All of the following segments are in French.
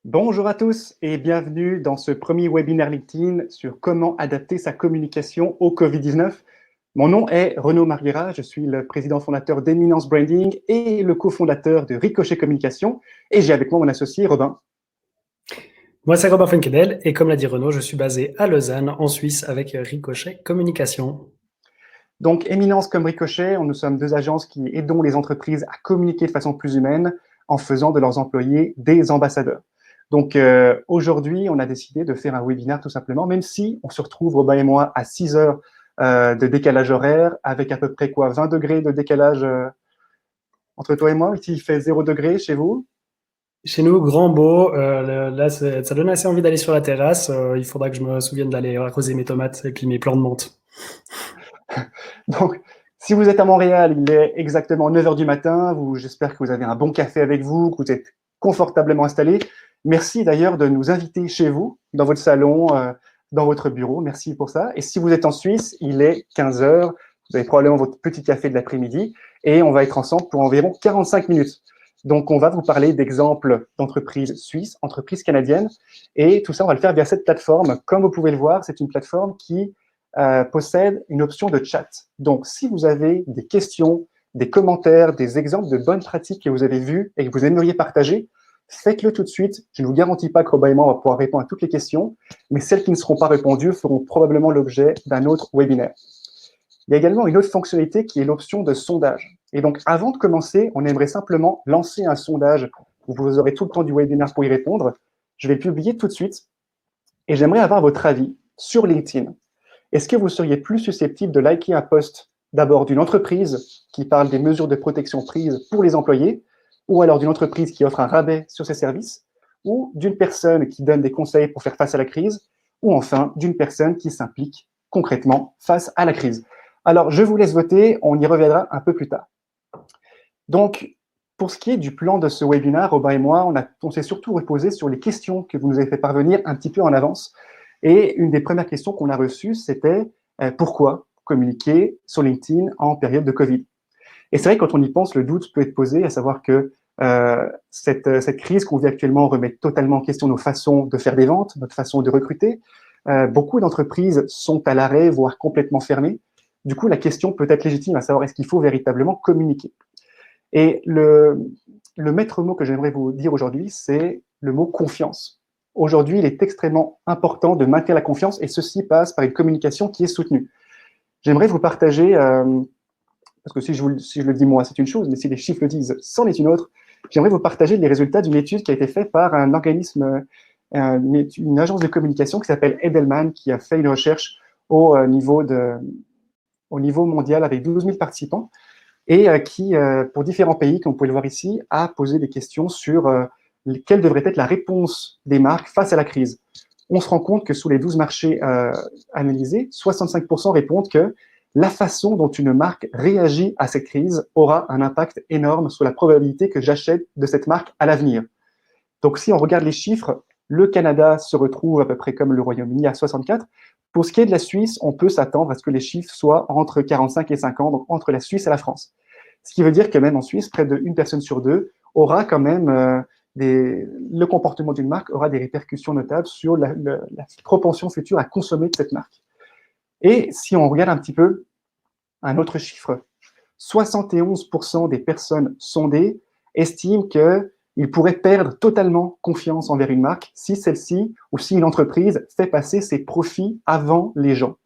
Bonjour à tous et bienvenue dans ce premier webinaire LinkedIn sur comment adapter sa communication au Covid-19. Mon nom est Renaud Marguera, je suis le président fondateur d'Eminence Branding et le cofondateur de Ricochet Communication. Et j'ai avec moi mon associé Robin. Moi, c'est Robin Funkedel et comme l'a dit Renaud, je suis basé à Lausanne, en Suisse, avec Ricochet Communication. Donc, Eminence comme Ricochet, nous sommes deux agences qui aidons les entreprises à communiquer de façon plus humaine en faisant de leurs employés des ambassadeurs. Donc, aujourd'hui, on a décidé de faire un webinaire tout simplement, même si on se retrouve, Robin et moi, à 6 heures de décalage horaire, avec à peu près 20 degrés de décalage entre toi et moi. Ici, il fait 0 degré chez vous. Chez nous, grand beau. Là, ça donne assez envie d'aller sur la terrasse. Il faudra que je me souvienne d'aller arroser mes tomates et puis mes plants de menthe. Donc, si vous êtes à Montréal, il est exactement 9 heures du matin. J'espère que vous avez un bon café avec vous, que vous êtes confortablement installé. Merci d'ailleurs de nous inviter chez vous, dans votre salon, dans votre bureau. Merci pour ça. Et si vous êtes en Suisse, il est 15 heures. Vous avez probablement votre petit café de l'après-midi et on va être ensemble pour environ 45 minutes. Donc, on va vous parler d'exemples d'entreprises suisses, entreprises canadiennes. Et tout ça, on va le faire via cette plateforme. Comme vous pouvez le voir, c'est une plateforme qui possède une option de chat. Donc, si vous avez des questions, des commentaires, des exemples de bonnes pratiques que vous avez vues et que vous aimeriez partager, faites-le tout de suite. Je ne vous garantis pas que Robin et moi, on va pouvoir répondre à toutes les questions, mais celles qui ne seront pas répondues feront probablement l'objet d'un autre webinaire. Il y a également une autre fonctionnalité qui est l'option de sondage. Et donc, avant de commencer, on aimerait simplement lancer un sondage où vous aurez tout le temps du webinaire pour y répondre. Je vais le publier tout de suite et j'aimerais avoir votre avis sur LinkedIn. Est-ce que vous seriez plus susceptible de liker un post d'abord d'une entreprise qui parle des mesures de protection prises pour les employés, ou alors d'une entreprise qui offre un rabais sur ses services, ou d'une personne qui donne des conseils pour faire face à la crise, ou enfin d'une personne qui s'implique concrètement face à la crise? Alors, je vous laisse voter, on y reviendra un peu plus tard. Donc, pour ce qui est du plan de ce webinaire, Robin et moi, on s'est surtout reposé sur les questions que vous nous avez fait parvenir un petit peu en avance. Et une des premières questions qu'on a reçues, c'était pourquoi communiquer sur LinkedIn en période de Covid? Et c'est vrai, quand on y pense, le doute peut être posé, à savoir que cette crise qu'on vit actuellement remet totalement en question nos façons de faire des ventes, notre façon de recruter. Beaucoup d'entreprises sont à l'arrêt, voire complètement fermées. Du coup, la question peut être légitime, à savoir est-ce qu'il faut véritablement communiquer? Et le maître mot que j'aimerais vous dire aujourd'hui, c'est le mot confiance. Aujourd'hui, il est extrêmement important de maintenir la confiance et ceci passe par une communication qui est soutenue. J'aimerais vous partager, parce que si je le dis moi, c'est une chose, mais si les chiffres le disent, c'en est une autre. J'aimerais vous partager les résultats d'une étude qui a été faite par un organisme, une agence de communication qui s'appelle Edelman, qui a fait une recherche au niveau mondial avec 12 000 participants et qui, pour différents pays, comme vous pouvez le voir ici, a posé des questions sur quelle devrait être la réponse des marques face à la crise. On se rend compte que sous les 12 marchés analysés, 65% répondent que la façon dont une marque réagit à cette crise aura un impact énorme sur la probabilité que j'achète de cette marque à l'avenir. Donc, si on regarde les chiffres, le Canada se retrouve à peu près comme le Royaume-Uni à 64. Pour ce qui est de la Suisse, on peut s'attendre à ce que les chiffres soient entre 45 et 50, donc entre la Suisse et la France. Ce qui veut dire que même en Suisse, près d'une personne sur deux aura quand même le comportement d'une marque aura des répercussions notables sur la propension future à consommer de cette marque. Et si on regarde un petit peu un autre chiffre, 71% des personnes sondées estiment qu'ils pourraient perdre totalement confiance envers une marque si celle-ci ou si une entreprise fait passer ses profits avant les gens.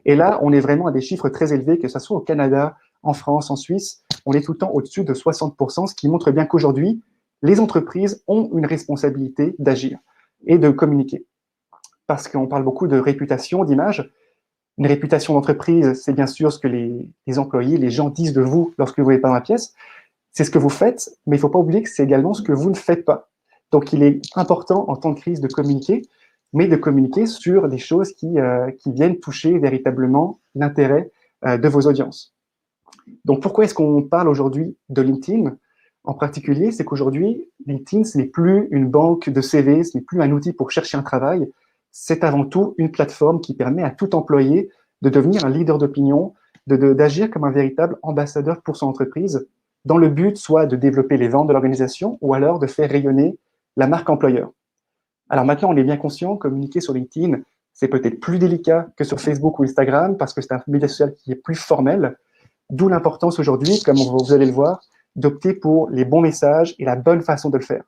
Et là, on est vraiment à des chiffres très élevés, que ce soit au Canada, en France, en Suisse, on est tout le temps au-dessus de 60%, ce qui montre bien qu'aujourd'hui, les entreprises ont une responsabilité d'agir et de communiquer. Parce qu'on parle beaucoup de réputation, d'image. Une réputation d'entreprise, c'est bien sûr ce que les employés, les gens disent de vous lorsque vous n'êtes pas dans la pièce. C'est ce que vous faites, mais il ne faut pas oublier que c'est également ce que vous ne faites pas. Donc, il est important en temps de crise de communiquer, mais de communiquer sur des choses qui viennent toucher véritablement l'intérêt de vos audiences. Donc, pourquoi est-ce qu'on parle aujourd'hui de LinkedIn en particulier? C'est qu'aujourd'hui, LinkedIn, ce n'est plus une banque de CV, ce n'est plus un outil pour chercher un travail, c'est avant tout une plateforme qui permet à tout employé de devenir un leader d'opinion, d'agir comme un véritable ambassadeur pour son entreprise, dans le but soit de développer les ventes de l'organisation ou alors de faire rayonner la marque employeur. Alors maintenant, on est bien conscient, communiquer sur LinkedIn, c'est peut-être plus délicat que sur Facebook ou Instagram parce que c'est un média social qui est plus formel, d'où l'importance aujourd'hui, comme vous allez le voir, d'opter pour les bons messages et la bonne façon de le faire.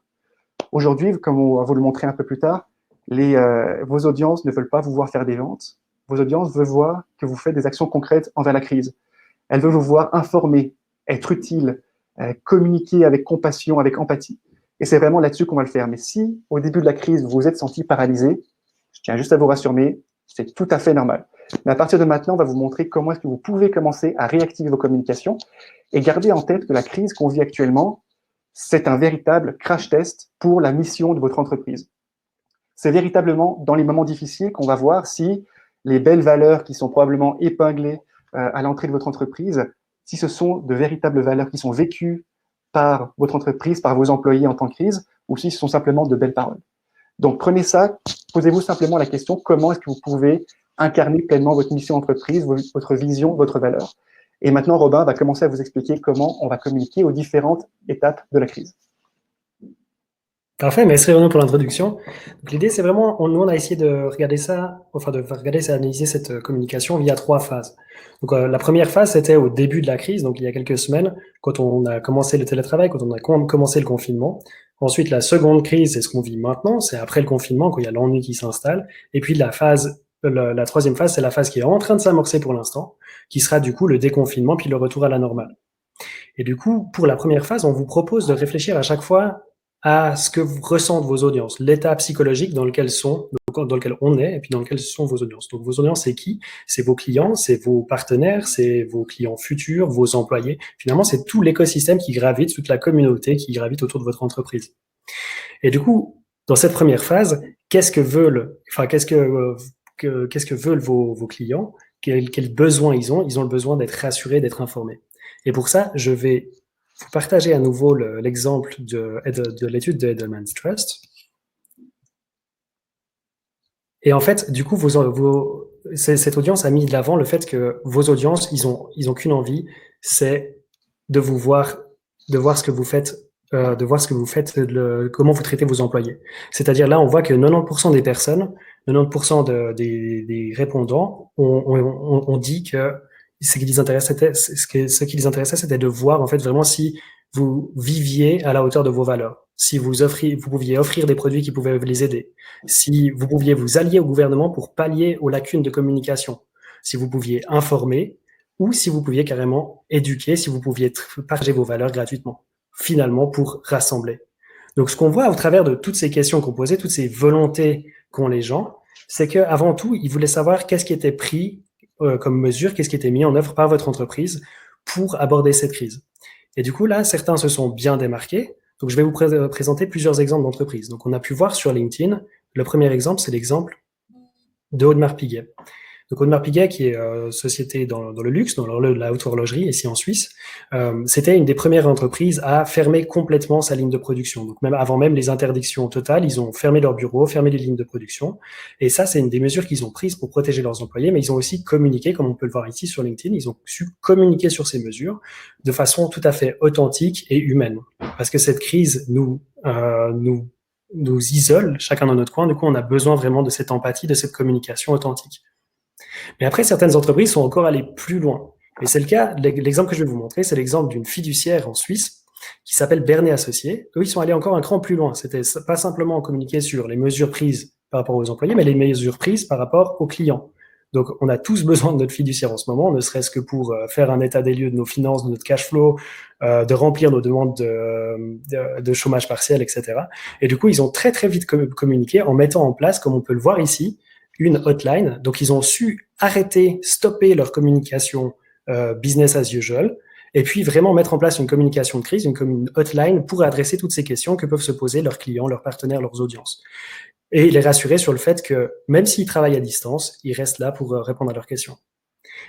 Aujourd'hui, comme on va vous le montrer un peu plus tard, vos audiences ne veulent pas vous voir faire des ventes. Vos audiences veulent voir que vous faites des actions concrètes envers la crise. Elles veulent vous voir informer, être utile, communiquer avec compassion, avec empathie. Et c'est vraiment là-dessus qu'on va le faire. Mais si, au début de la crise, vous vous êtes senti paralysé, je tiens juste à vous rassurer, c'est tout à fait normal. Mais à partir de maintenant, on va vous montrer comment est-ce que vous pouvez commencer à réactiver vos communications et garder en tête que la crise qu'on vit actuellement, c'est un véritable crash test pour la mission de votre entreprise. C'est véritablement dans les moments difficiles qu'on va voir si les belles valeurs qui sont probablement épinglées à l'entrée de votre entreprise, si ce sont de véritables valeurs qui sont vécues par votre entreprise, par vos employés en temps de crise, ou si ce sont simplement de belles paroles. Donc prenez ça, posez-vous simplement la question, comment est-ce que vous pouvez incarner pleinement votre mission entreprise, votre vision, votre valeur. Et maintenant, Robin va commencer à vous expliquer comment on va communiquer aux différentes étapes de la crise. Parfait, merci Renaud pour l'introduction. L'idée, c'est vraiment, nous, on a essayé de regarder ça, enfin de regarder, c'est analyser cette communication via 3 phases. Donc la première phase, c'était au début de la crise, donc il y a quelques semaines, quand on a commencé le télétravail, quand on a commencé le confinement. Ensuite, la seconde crise, c'est ce qu'on vit maintenant, c'est après le confinement, quand il y a l'ennui qui s'installe. Et puis la troisième phase, c'est la phase qui est en train de s'amorcer pour l'instant, qui sera du coup le déconfinement, puis le retour à la normale. Et du coup, pour la première phase, on vous propose de réfléchir à chaque fois à ce que vous ressentent vos audiences, l'état psychologique dans lequel on est, et puis dans lequel sont vos audiences. Donc vos audiences, c'est qui? C'est vos clients, c'est vos partenaires, c'est vos clients futurs, vos employés. Finalement, c'est tout l'écosystème qui gravite, toute la communauté qui gravite autour de votre entreprise. Et du coup, dans cette première phase, qu'est-ce que veulent vos clients? Quels besoins ils ont? Ils ont le besoin d'être rassurés, d'être informés. Et pour ça, je vais vous partager à nouveau l'exemple de l'étude de Edelman's Trust. Et en fait, du coup, cette audience a mis de l'avant le fait que vos audiences, ils ont qu'une envie, c'est de voir ce que vous faites, comment vous traitez vos employés. C'est-à-dire là, on voit que 90% des personnes, 90% des répondants ont dit que ce qui les intéressait, c'était de voir en fait vraiment si vous viviez à la hauteur de vos valeurs, si vous pouviez offrir des produits qui pouvaient les aider, si vous pouviez vous allier au gouvernement pour pallier aux lacunes de communication, si vous pouviez informer ou si vous pouviez carrément éduquer, si vous pouviez partager vos valeurs gratuitement, finalement pour rassembler. Donc ce qu'on voit au travers de toutes ces questions qu'on posait, toutes ces volontés qu'ont les gens, c'est qu'avant tout, ils voulaient savoir qu'est-ce qui était pris comme mesure, qu'est-ce qui était mis en œuvre par votre entreprise pour aborder cette crise. Et du coup, là, certains se sont bien démarqués. Donc, je vais vous présenter plusieurs exemples d'entreprises. Donc, on a pu voir sur LinkedIn, le premier exemple, c'est l'exemple de Audemars Piguet. Donc Audemars Piguet, qui est société dans le luxe, dans la haute horlogerie, ici en Suisse, c'était une des premières entreprises à fermer complètement sa ligne de production. Donc même avant même les interdictions totales, ils ont fermé leurs bureaux, fermé les lignes de production. Et ça, c'est une des mesures qu'ils ont prises pour protéger leurs employés, mais ils ont aussi communiqué, comme on peut le voir ici sur LinkedIn, ils ont su communiquer sur ces mesures de façon tout à fait authentique et humaine. Parce que cette crise nous isole, chacun dans notre coin. Du coup, on a besoin vraiment de cette empathie, de cette communication authentique. Mais après, certaines entreprises sont encore allées plus loin. Et c'est le cas, l'exemple que je vais vous montrer, c'est l'exemple d'une fiduciaire en Suisse qui s'appelle Bernet Associés. Eux, ils sont allés encore un cran plus loin. C'était pas simplement communiquer sur les mesures prises par rapport aux employés, mais les mesures prises par rapport aux clients. Donc, on a tous besoin de notre fiduciaire en ce moment, ne serait-ce que pour faire un état des lieux de nos finances, de notre cash flow, de remplir nos demandes de chômage partiel, etc. Et du coup, ils ont très, très vite communiqué en mettant en place, comme on peut le voir ici, une hotline. Donc, ils ont su stopper leur communication business as usual, et puis vraiment mettre en place une communication de crise, une hotline pour adresser toutes ces questions que peuvent se poser leurs clients, leurs partenaires, leurs audiences. Et les rassurer sur le fait que même s'ils travaillent à distance, ils restent là pour répondre à leurs questions.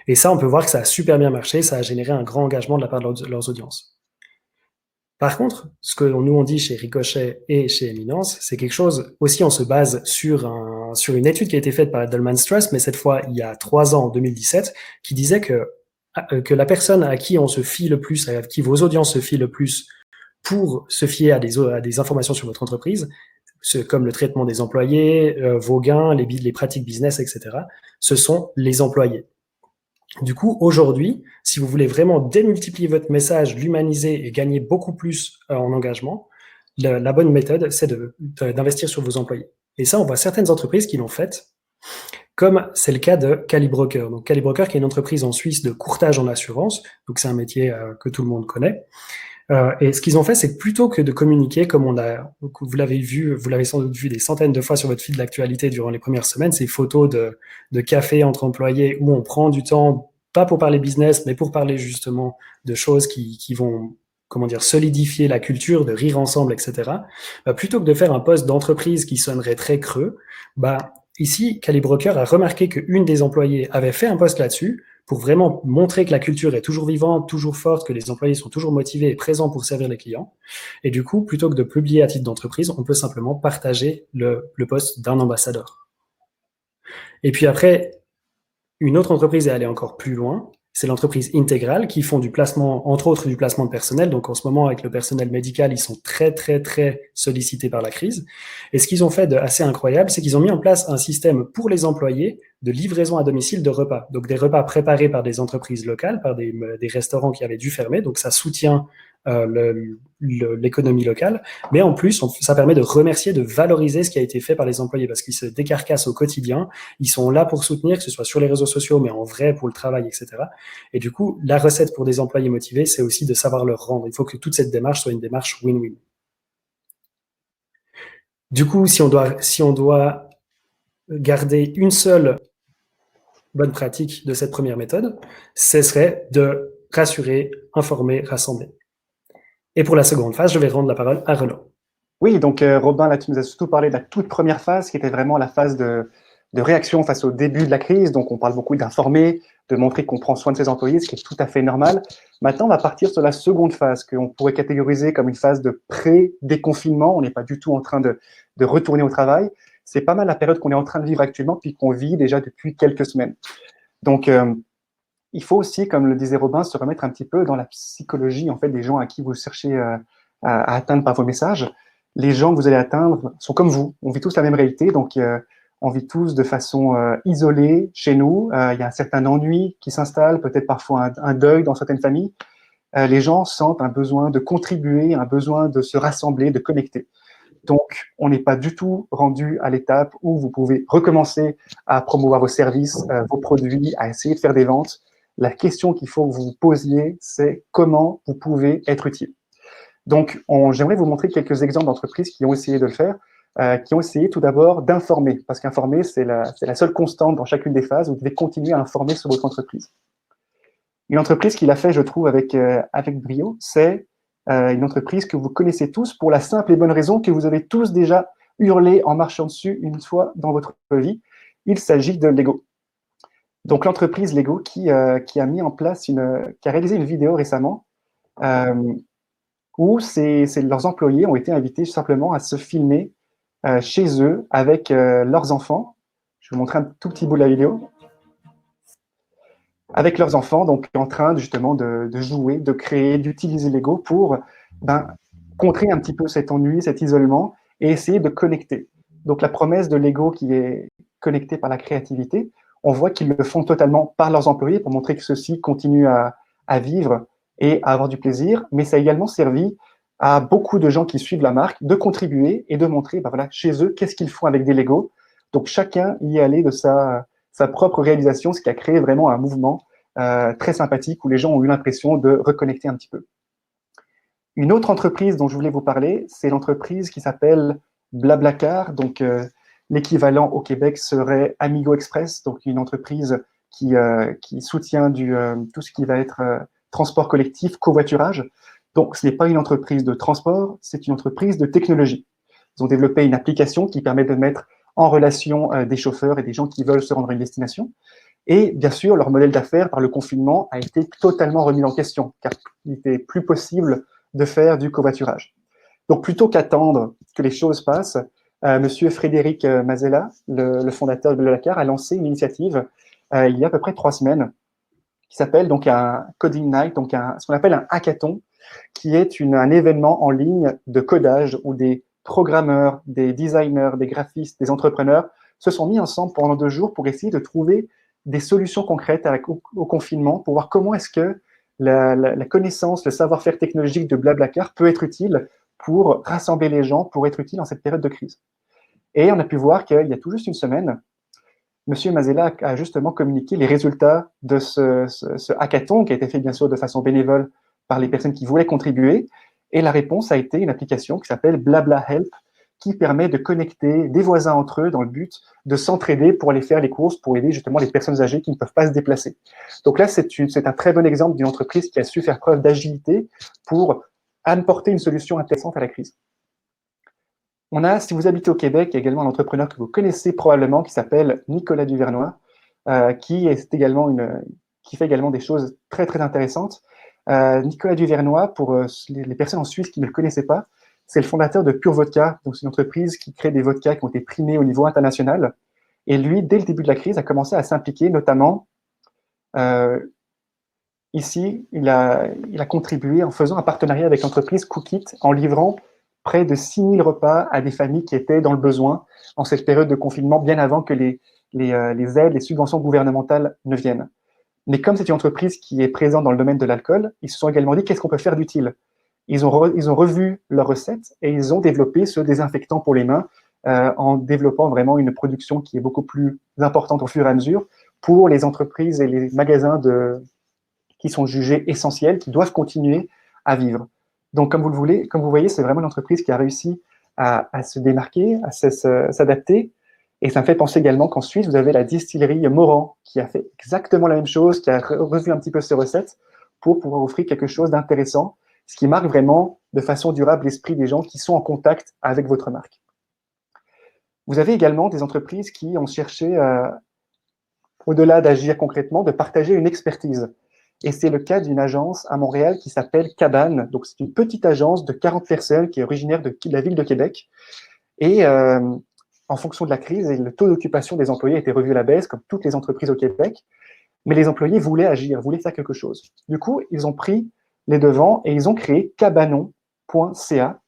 Et ça, on peut voir que ça a super bien marché, ça a généré un grand engagement de la part de leurs audiences. Par contre, ce que nous on dit chez Ricochet et chez Eminence, c'est quelque chose, aussi on se base sur une étude qui a été faite par Edelman's Trust, mais cette fois il y a 3 ans, en 2017, qui disait que la personne à qui on se fie le plus, à qui vos audiences se fient le plus pour se fier à des informations sur votre entreprise, comme le traitement des employés, vos gains, les pratiques business, etc., ce sont les employés. Du coup, aujourd'hui, si vous voulez vraiment démultiplier votre message, l'humaniser et gagner beaucoup plus en engagement, la bonne méthode, c'est d'investir sur vos employés. Et ça, on voit certaines entreprises qui l'ont fait, comme c'est le cas de Calibroker. Donc, Calibroker, qui est une entreprise en Suisse de courtage en assurance, donc c'est un métier que tout le monde connaît. Et ce qu'ils ont fait, c'est plutôt que de communiquer comme vous l'avez sans doute vu des centaines de fois sur votre feed de l'actualité durant les premières semaines, ces photos de café entre employés où on prend du temps, pas pour parler business, mais pour parler justement de choses qui vont, comment dire, solidifier la culture, de rire ensemble, etc. Plutôt que de faire un poste d'entreprise qui sonnerait très creux, ici, Calibroker a remarqué qu'une des employées avait fait un post là-dessus, pour vraiment montrer que la culture est toujours vivante, toujours forte, que les employés sont toujours motivés et présents pour servir les clients. Et du coup, plutôt que de publier à titre d'entreprise, on peut simplement partager le post d'un ambassadeur. Et puis après, une autre entreprise est allée encore plus loin. C'est l'entreprise Intégrale qui font du placement, entre autres du placement de personnel. Donc en ce moment, avec le personnel médical, ils sont très, très, très sollicités par la crise. Et ce qu'ils ont fait de assez incroyable, c'est qu'ils ont mis en place un système pour les employés de livraison à domicile de repas. Donc des repas préparés par des entreprises locales, par des restaurants qui avaient dû fermer. Donc ça soutient l'économie locale, mais en plus, ça permet de remercier, de valoriser ce qui a été fait par les employés parce qu'ils se décarcassent au quotidien, ils sont là pour soutenir, que ce soit sur les réseaux sociaux, mais en vrai pour le travail, etc. Et du coup, la recette pour des employés motivés, c'est aussi de savoir leur rendre. Il faut que toute cette démarche soit une démarche win-win. Du coup, si on doit garder une seule bonne pratique de cette première méthode, ce serait de rassurer, informer, rassembler. Et pour la seconde phase, je vais rendre la parole à Renaud. Oui, donc Robin, là, tu nous as surtout parlé de la toute première phase, qui était vraiment la phase de réaction face au début de la crise. Donc, on parle beaucoup d'informer, de montrer qu'on prend soin de ses employés, ce qui est tout à fait normal. Maintenant, on va partir sur la seconde phase, qu'on pourrait catégoriser comme une phase de pré-déconfinement. On n'est pas du tout en train de retourner au travail. C'est pas mal la période qu'on est en train de vivre actuellement, puis qu'on vit déjà depuis quelques semaines. Donc, il faut aussi, comme le disait Robin, se remettre un petit peu dans la psychologie en fait, des gens à qui vous cherchez à atteindre par vos messages. Les gens que vous allez atteindre sont comme vous. On vit tous la même réalité, donc on vit tous de façon isolée chez nous. Il y a un certain ennui qui s'installe, peut-être parfois un deuil dans certaines familles. Les gens sentent un besoin de contribuer, un besoin de se rassembler, de connecter. Donc, on n'est pas du tout rendu à l'étape où vous pouvez recommencer à promouvoir vos services, vos produits, à essayer de faire des ventes. La question qu'il faut que vous vous posiez, c'est comment vous pouvez être utile. Donc, j'aimerais vous montrer quelques exemples d'entreprises qui ont essayé de le faire, qui ont essayé tout d'abord d'informer, parce qu'informer, c'est la seule constante dans chacune des phases. Vous devez continuer à informer sur votre entreprise. Une entreprise qui l'a fait, je trouve, avec brio, c'est une entreprise que vous connaissez tous pour la simple et bonne raison que vous avez tous déjà hurlé en marchant dessus une fois dans votre vie. Il s'agit de Lego. Donc l'entreprise Lego qui a mis en place qui a réalisé une vidéo récemment où leurs employés ont été invités simplement à se filmer chez eux avec leurs enfants. Je vais vous montrer un tout petit bout de la vidéo. Avec leurs enfants, donc en train justement de jouer, de créer, d'utiliser Lego pour contrer un petit peu cet ennui, cet isolement et essayer de connecter. Donc la promesse de Lego qui est connectée par la créativité, on voit qu'ils le font totalement par leurs employés pour montrer que ceux-ci continuent à vivre et à avoir du plaisir, mais ça a également servi à beaucoup de gens qui suivent la marque de contribuer et de montrer chez eux qu'est-ce qu'ils font avec des Lego. Donc chacun y est allé de sa propre réalisation, ce qui a créé vraiment un mouvement très sympathique où les gens ont eu l'impression de reconnecter un petit peu. Une autre entreprise dont je voulais vous parler, c'est l'entreprise qui s'appelle Blablacar. Donc, l'équivalent au Québec serait Amigo Express, donc une entreprise qui soutient tout ce qui va être transport collectif, covoiturage. Donc, ce n'est pas une entreprise de transport, c'est une entreprise de technologie. Ils ont développé une application qui permet de mettre en relation des chauffeurs et des gens qui veulent se rendre à une destination. Et bien sûr, leur modèle d'affaires par le confinement a été totalement remis en question, car il n'était plus possible de faire du covoiturage. Donc, plutôt qu'attendre que les choses passent, Monsieur Frédéric Mazella, le fondateur de Blablacar, a lancé une initiative il y a à peu près 3 semaines qui s'appelle donc un Coding Night, donc ce qu'on appelle un hackathon, qui est un événement en ligne de codage où des programmeurs, des designers, des graphistes, des entrepreneurs se sont mis ensemble pendant 2 jours pour essayer de trouver des solutions concrètes au confinement pour voir comment est-ce que la connaissance, le savoir-faire technologique de Blablacar peut être utile pour rassembler les gens, pour être utile en cette période de crise. Et on a pu voir qu'il y a tout juste une semaine, Monsieur Mazella a justement communiqué les résultats de ce hackathon qui a été fait bien sûr de façon bénévole par les personnes qui voulaient contribuer. Et la réponse a été une application qui s'appelle Blabla Help, qui permet de connecter des voisins entre eux dans le but de s'entraider pour aller faire les courses, pour aider justement les personnes âgées qui ne peuvent pas se déplacer. Donc là, c'est un très bon exemple d'une entreprise qui a su faire preuve d'agilité pour apporter une solution intéressante à la crise. On a, si vous habitez au Québec, il y a également un entrepreneur que vous connaissez probablement qui s'appelle Nicolas Duvernois, qui fait également des choses très, très intéressantes. Nicolas Duvernois, pour les personnes en Suisse qui ne le connaissaient pas, c'est le fondateur de Pure Vodka, donc c'est une entreprise qui crée des vodkas qui ont été primés au niveau international. Et lui, dès le début de la crise, a commencé à s'impliquer, notamment ici, il a contribué en faisant un partenariat avec l'entreprise Cookit, en livrant près de 6000 repas à des familles qui étaient dans le besoin en cette période de confinement, bien avant que les aides, les subventions gouvernementales ne viennent. Mais comme c'est une entreprise qui est présente dans le domaine de l'alcool, ils se sont également dit qu'est-ce qu'on peut faire d'utile. Ils ont revu leurs recettes et ils ont développé ce désinfectant pour les mains en développant vraiment une production qui est beaucoup plus importante au fur et à mesure pour les entreprises et les magasins qui sont jugés essentiels, qui doivent continuer à vivre. Donc, comme vous voyez, c'est vraiment une entreprise qui a réussi à se démarquer, à s'adapter. Et ça me fait penser également qu'en Suisse, vous avez la distillerie Morand qui a fait exactement la même chose, qui a revu un petit peu ses recettes pour pouvoir offrir quelque chose d'intéressant, ce qui marque vraiment de façon durable l'esprit des gens qui sont en contact avec votre marque. Vous avez également des entreprises qui ont cherché, au-delà d'agir concrètement, de partager une expertise. Et c'est le cas d'une agence à Montréal qui s'appelle Cabane. Donc, c'est une petite agence de 40 personnes qui est originaire de la ville de Québec. Et en fonction de la crise, le taux d'occupation des employés a été revu à la baisse, comme toutes les entreprises au Québec. Mais les employés voulaient agir, voulaient faire quelque chose. Du coup, ils ont pris les devants et ils ont créé cabanon.ca,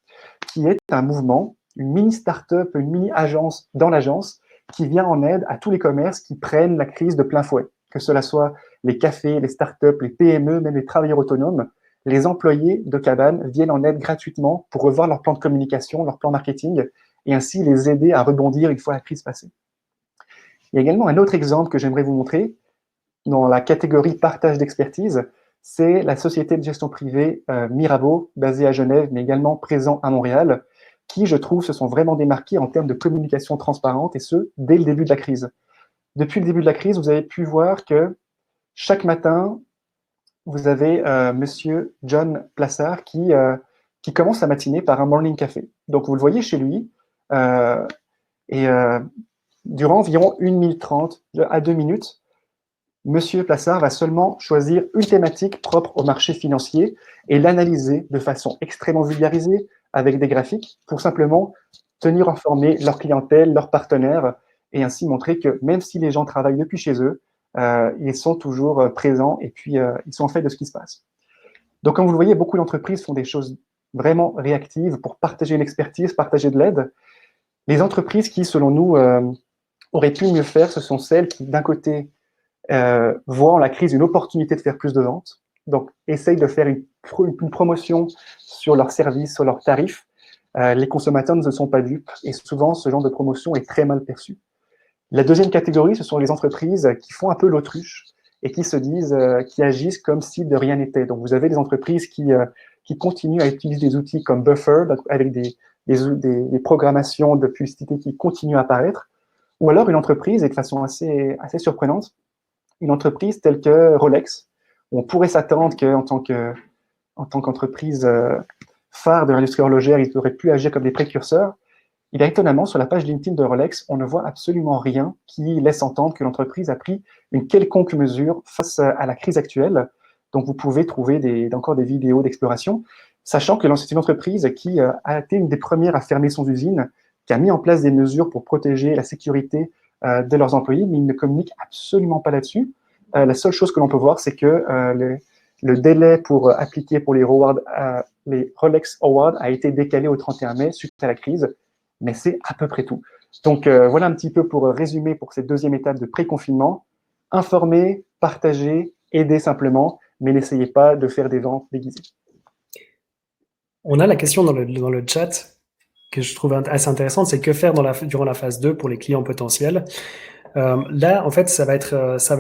qui est un mouvement, une mini start-up, une mini agence dans l'agence, qui vient en aide à tous les commerces qui prennent la crise de plein fouet. Que cela soit les cafés, les start-up, les PME, même les travailleurs autonomes, les employés de Cabane viennent en aide gratuitement pour revoir leur plan de communication, leur plan marketing, et ainsi les aider à rebondir une fois la crise passée. Il y a également un autre exemple que j'aimerais vous montrer, dans la catégorie partage d'expertise, c'est la société de gestion privée Mirabeau, basée à Genève, mais également présent à Montréal, qui, je trouve, se sont vraiment démarqués en termes de communication transparente, et ce, dès le début de la crise. Depuis le début de la crise, vous avez pu voir que chaque matin, vous avez Monsieur John Plassard qui commence sa matinée par un morning café. Donc, vous le voyez chez lui, durant environ 1 minute 30 à 2 minutes, Monsieur Plassard va seulement choisir une thématique propre au marché financier et l'analyser de façon extrêmement vulgarisée avec des graphiques pour simplement tenir informés leur clientèle, leurs partenaires et ainsi montrer que même si les gens travaillent depuis chez eux, ils sont toujours présents et puis ils sont en fait de ce qui se passe. Donc, comme vous le voyez, beaucoup d'entreprises font des choses vraiment réactives pour partager une expertise, partager de l'aide. Les entreprises qui, selon nous, auraient pu mieux faire, ce sont celles qui, d'un côté, voient en la crise une opportunité de faire plus de ventes, donc essayent de faire une promotion sur leurs services, sur leurs tarifs. Les consommateurs ne sont pas dupes et souvent, ce genre de promotion est très mal perçu. La deuxième catégorie, ce sont les entreprises qui font un peu l'autruche et qui se disent, qui agissent comme si de rien n'était. Donc, vous avez des entreprises qui continuent à utiliser des outils comme Buffer, avec des programmations de publicité qui continuent à apparaître, ou alors une entreprise, et de façon assez surprenante, une entreprise telle que Rolex, où on pourrait s'attendre qu'en tant qu'entreprise phare de l'industrie horlogère, ils auraient pu agir comme des précurseurs. Il est étonnamment, sur la page LinkedIn de Rolex, on ne voit absolument rien qui laisse entendre que l'entreprise a pris une quelconque mesure face à la crise actuelle. Donc, vous pouvez trouver encore des vidéos d'exploration, sachant que c'est une entreprise qui a été une des premières à fermer son usine, qui a mis en place des mesures pour protéger la sécurité de leurs employés, mais ils ne communiquent absolument pas là-dessus. La seule chose que l'on peut voir, c'est que Le délai pour appliquer pour les Rolex Awards a été décalé au 31 mai suite à la crise, mais c'est à peu près tout. Donc voilà un petit peu pour résumer pour cette deuxième étape de pré-confinement. Informer, partager, aider simplement, mais n'essayez pas de faire des ventes déguisées. On a la question dans le chat que je trouve assez intéressante, c'est que faire durant la phase 2 pour les clients potentiels. Là, en fait, ça va être assez, ça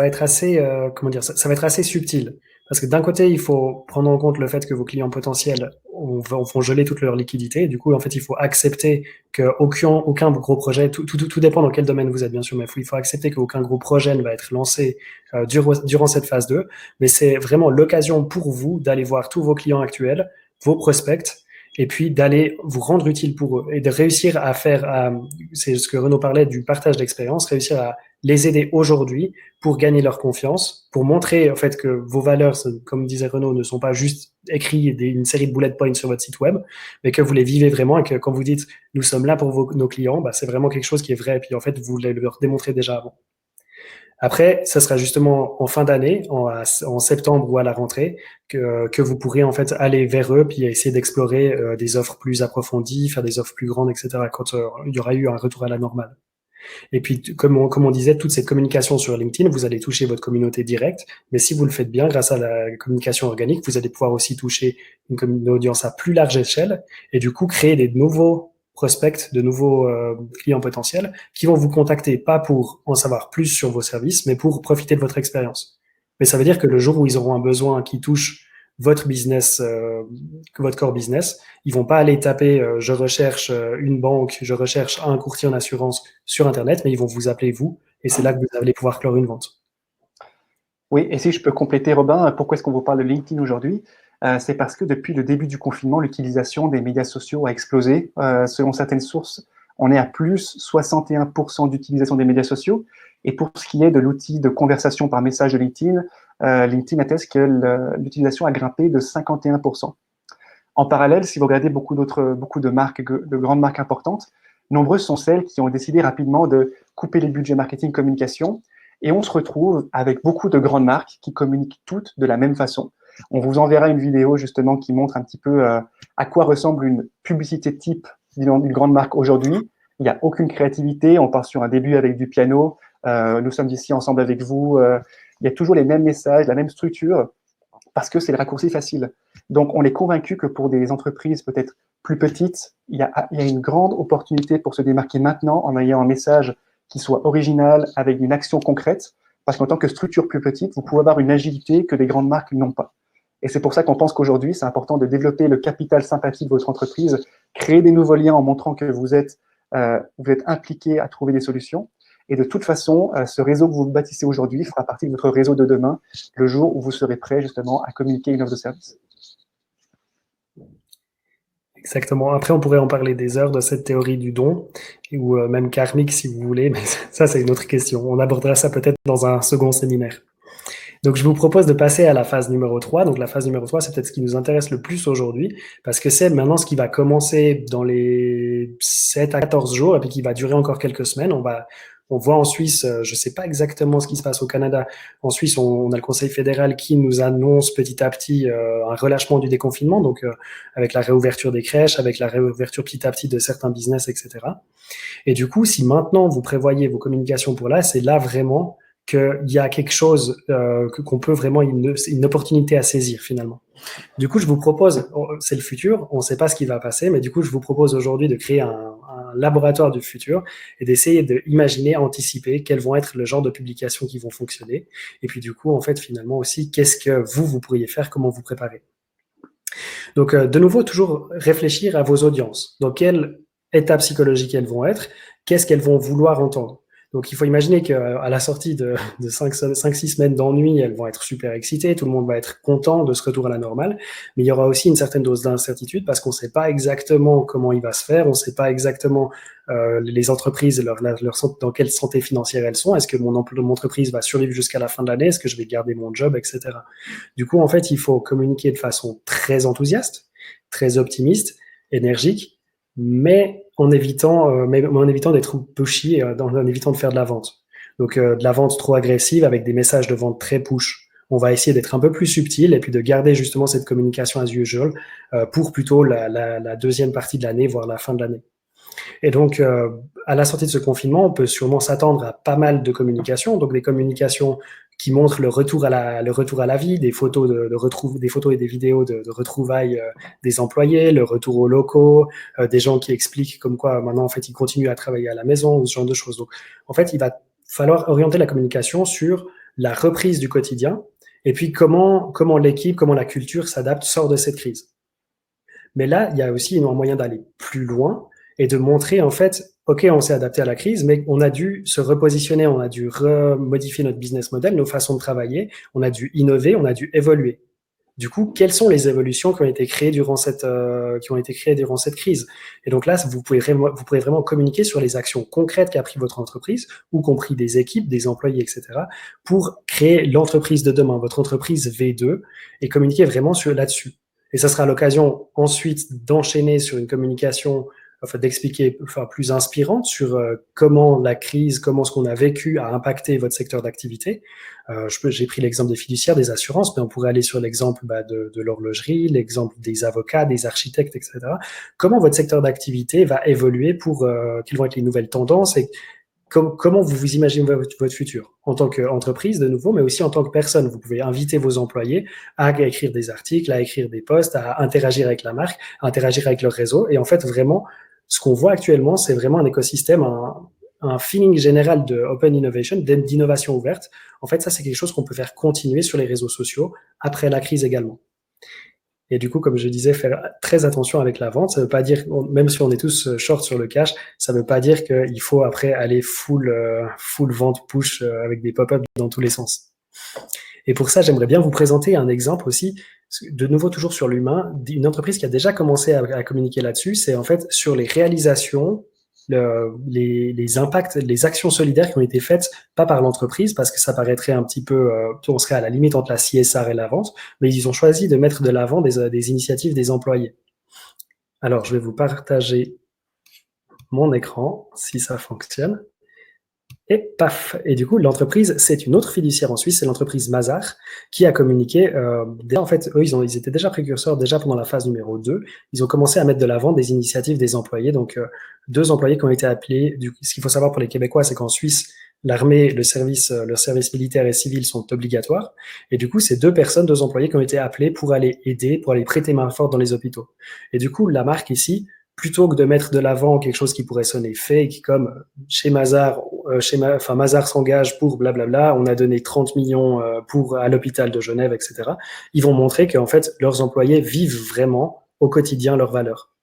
va être assez subtil. Parce que d'un côté, il faut prendre en compte le fait que vos clients potentiels vont geler toute leur liquidité. Du coup, en fait, il faut accepter qu'aucun gros projet, tout dépend dans quel domaine vous êtes, bien sûr, mais il faut accepter qu'aucun gros projet ne va être lancé durant cette phase 2. Mais c'est vraiment l'occasion pour vous d'aller voir tous vos clients actuels, vos prospects, et puis d'aller vous rendre utile pour eux et de réussir à faire, c'est ce que Renaud parlait du partage d'expérience, réussir à les aider aujourd'hui pour gagner leur confiance, pour montrer en fait que vos valeurs, comme disait Renaud, ne sont pas juste écrites une série de bullet points sur votre site web, mais que vous les vivez vraiment et que quand vous dites nous sommes là pour nos clients, bah, c'est vraiment quelque chose qui est vrai et puis en fait vous voulez leur démontrer déjà avant. Après, ça sera justement en fin d'année, en septembre ou à la rentrée, que vous pourrez en fait aller vers eux puis essayer d'explorer des offres plus approfondies, faire des offres plus grandes, etc. quand il y aura eu un retour à la normale. Et puis, comme on disait, toute cette communication sur LinkedIn, vous allez toucher votre communauté directe, mais si vous le faites bien, grâce à la communication organique, vous allez pouvoir aussi toucher une audience à plus large échelle et du coup créer des nouveaux prospects, de nouveaux clients potentiels qui vont vous contacter, pas pour en savoir plus sur vos services, mais pour profiter de votre expérience. Mais ça veut dire que le jour où ils auront un besoin qui touche votre business, votre core business, ils vont pas aller taper je recherche une banque, je recherche un courtier en assurance sur Internet, mais ils vont vous appeler vous, et c'est là que vous allez pouvoir clore une vente. Oui, et si je peux compléter, Robin, pourquoi est-ce qu'on vous parle de LinkedIn aujourd'hui? C'est parce que depuis le début du confinement, l'utilisation des médias sociaux a explosé. Selon certaines sources, on est à plus 61% d'utilisation des médias sociaux. Et pour ce qui est de l'outil de conversation par message de LinkedIn, LinkedIn atteste que l'utilisation a grimpé de 51%. En parallèle, si vous regardez beaucoup de marques, de grandes marques importantes, nombreuses sont celles qui ont décidé rapidement de couper les budgets marketing communication. Et on se retrouve avec beaucoup de grandes marques qui communiquent toutes de la même façon. On vous enverra une vidéo justement qui montre un petit peu à quoi ressemble une publicité type d'une grande marque aujourd'hui. Il n'y a aucune créativité, on part sur un début avec du piano, nous sommes ici ensemble avec vous, il y a toujours les mêmes messages, la même structure, parce que c'est le raccourci facile. Donc on est convaincu que pour des entreprises peut-être plus petites, il y a une grande opportunité pour se démarquer maintenant en ayant un message qui soit original, avec une action concrète, parce qu'en tant que structure plus petite, vous pouvez avoir une agilité que des grandes marques n'ont pas. Et c'est pour ça qu'on pense qu'aujourd'hui, c'est important de développer le capital sympathie de votre entreprise, créer des nouveaux liens en montrant que vous êtes impliqué à trouver des solutions. Et de toute façon, ce réseau que vous bâtissez aujourd'hui fera partie de votre réseau de demain, le jour où vous serez prêt justement à communiquer une offre de service. Exactement. Après, on pourrait en parler des heures de cette théorie du don, ou même karmique si vous voulez, mais ça, c'est une autre question. On abordera ça peut-être dans un second séminaire. Donc, je vous propose de passer à la phase numéro 3. Donc, la phase numéro 3, c'est peut-être ce qui nous intéresse le plus aujourd'hui, parce que c'est maintenant ce qui va commencer dans les 7 à 14 jours, et puis qui va durer encore quelques semaines. On voit en Suisse, je ne sais pas exactement ce qui se passe au Canada. En Suisse, on a le Conseil fédéral qui nous annonce petit à petit un relâchement du déconfinement, donc avec la réouverture des crèches, avec la réouverture petit à petit de certains business, etc. Et du coup, si maintenant vous prévoyez vos communications pour là, c'est là vraiment qu'il y a quelque chose qu'on peut vraiment, une opportunité à saisir finalement. Du coup, je vous propose, c'est le futur, on ne sait pas ce qui va passer, mais du coup, je vous propose aujourd'hui de créer un laboratoire du futur et d'essayer d'imaginer, anticiper quels vont être le genre de publications qui vont fonctionner. Et puis du coup, en fait, finalement aussi, qu'est-ce que vous pourriez faire, comment vous préparer. Donc, de nouveau, toujours réfléchir à vos audiences. Dans quelle étape psychologique elles vont être, qu'est-ce qu'elles vont vouloir entendre. Donc, il faut imaginer qu'à la sortie de 5-6 semaines d'ennui, elles vont être super excitées, tout le monde va être content de ce retour à la normale, mais il y aura aussi une certaine dose d'incertitude parce qu'on ne sait pas exactement comment il va se faire, on ne sait pas exactement les entreprises, dans quelle santé financière elles sont, est-ce que mon entreprise va survivre jusqu'à la fin de l'année, est-ce que je vais garder mon job, etc. Du coup, en fait, il faut communiquer de façon très enthousiaste, très optimiste, énergique, mais en évitant d'être pushy, en évitant de faire de la vente. Donc, de la vente trop agressive avec des messages de vente très push. on va essayer d'être un peu plus subtil et puis de garder justement cette communication as usual pour plutôt la deuxième partie de l'année, voire la fin de l'année. Et donc, à la sortie de ce confinement, on peut sûrement s'attendre à pas mal de communications, donc des communications qui montrent le retour à la vie, des photos des photos et des vidéos de retrouvailles des employés, le retour aux locaux, des gens qui expliquent comme quoi maintenant en fait ils continuent à travailler à la maison ou ce genre de choses. Donc, en fait, il va falloir orienter la communication sur la reprise du quotidien et puis comment l'équipe, comment la culture s'adapte, sort de cette crise. Mais là, il y a aussi un moyen d'aller plus loin et de montrer, en fait, OK, on s'est adapté à la crise, mais on a dû se repositionner, on a dû remodifier notre business model, nos façons de travailler, on a dû innover, on a dû évoluer. Du coup, quelles sont les évolutions qui ont été créées durant cette crise? Et donc là, vous pourrez vraiment communiquer sur les actions concrètes qu'a pris votre entreprise, ou compris des équipes, des employés, etc., pour créer l'entreprise de demain, votre entreprise V2, et communiquer vraiment là-dessus. Et ça sera l'occasion ensuite d'enchaîner sur une communication, enfin d'expliquer, enfin plus inspirante sur comment la crise, comment ce qu'on a vécu a impacté votre secteur d'activité. J'ai pris l'exemple des fiduciaires, des assurances, mais on pourrait aller sur l'exemple de l'horlogerie, l'exemple des avocats, des architectes, etc. Comment votre secteur d'activité va évoluer pour quelles vont être les nouvelles tendances et comment vous imaginez votre futur en tant qu'entreprise, de nouveau, mais aussi en tant que personne. Vous pouvez inviter vos employés à écrire des articles, à écrire des posts, à interagir avec la marque, à interagir avec leur réseau. Et en fait, vraiment, ce qu'on voit actuellement, c'est vraiment un écosystème, un feeling général de open innovation, d'innovation ouverte. En fait, ça, c'est quelque chose qu'on peut faire continuer sur les réseaux sociaux après la crise également. Et du coup, comme je disais, faire très attention avec la vente. Ça veut pas dire, même si on est tous short sur le cash, ça veut pas dire qu'il faut après aller full vente push avec des pop-up dans tous les sens. Et pour ça, j'aimerais bien vous présenter un exemple aussi, de nouveau toujours sur l'humain, d'une entreprise qui a déjà commencé à communiquer là-dessus. C'est en fait sur les réalisations, les impacts, les actions solidaires qui ont été faites, pas par l'entreprise, parce que ça paraîtrait un petit peu, on serait à la limite entre la CSR et la vente, mais ils ont choisi de mettre de l'avant des initiatives des employés. Alors, je vais vous partager mon écran, si ça fonctionne. Et paf. Et du coup, l'entreprise, c'est une autre fiduciaire en Suisse, c'est l'entreprise Mazars, qui a communiqué. En fait, eux, ils étaient déjà précurseurs, déjà pendant la phase numéro 2. Ils ont commencé à mettre de l'avant des initiatives des employés. Donc, 2 employés qui ont été appelés. Ce qu'il faut savoir pour les Québécois, c'est qu'en Suisse, l'armée, le service militaire et civil sont obligatoires. Et du coup, c'est 2 personnes, 2 employés qui ont été appelés pour aller aider, pour aller prêter main forte dans les hôpitaux. Et du coup, la marque ici, plutôt que de mettre de l'avant quelque chose qui pourrait sonner fake, comme chez Mazars, Mazars s'engage pour blablabla, on a donné 30 millions à l'hôpital de Genève, etc. Ils vont montrer qu'en fait, leurs employés vivent vraiment au quotidien leurs valeurs.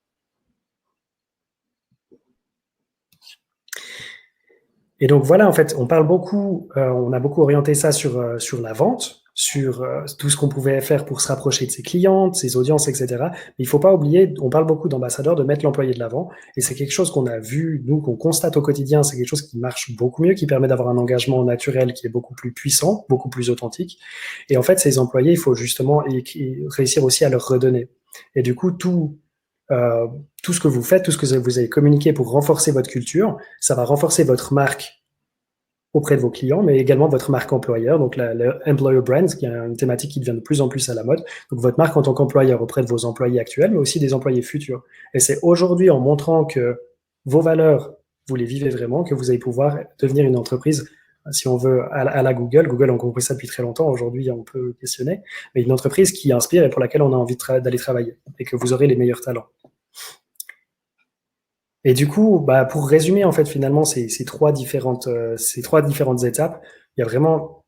Et donc voilà, en fait, on a beaucoup orienté ça sur la vente, sur tout ce qu'on pouvait faire pour se rapprocher de ses clients, de ses audiences, etc. Mais il faut pas oublier, on parle beaucoup d'ambassadeurs, de mettre l'employé de l'avant, et c'est quelque chose qu'on a vu, nous, qu'on constate au quotidien, c'est quelque chose qui marche beaucoup mieux, qui permet d'avoir un engagement naturel qui est beaucoup plus puissant, beaucoup plus authentique. Et en fait, ces employés, il faut justement réussir aussi à leur redonner. Et du coup, tout ce que vous faites, tout ce que vous avez communiqué pour renforcer votre culture, ça va renforcer votre marque auprès de vos clients, mais également votre marque employeur, donc le employer brand, qui est une thématique qui devient de plus en plus à la mode. Donc votre marque en tant qu'employeur auprès de vos employés actuels, mais aussi des employés futurs. Et c'est aujourd'hui en montrant que vos valeurs, vous les vivez vraiment, que vous allez pouvoir devenir une entreprise, si on veut, à la Google. Google, on a compris ça depuis très longtemps. Aujourd'hui, on peut questionner, mais une entreprise qui inspire et pour laquelle on a envie d'aller travailler et que vous aurez les meilleurs talents. Et du coup, pour résumer en fait finalement ces trois différentes étapes, il y a vraiment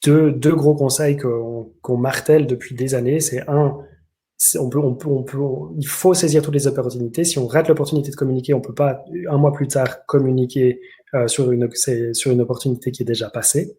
deux gros conseils qu'on martèle depuis des années. C'est il faut saisir toutes les opportunités. Si on rate l'opportunité de communiquer, on peut pas un mois plus tard communiquer sur une opportunité qui est déjà passée.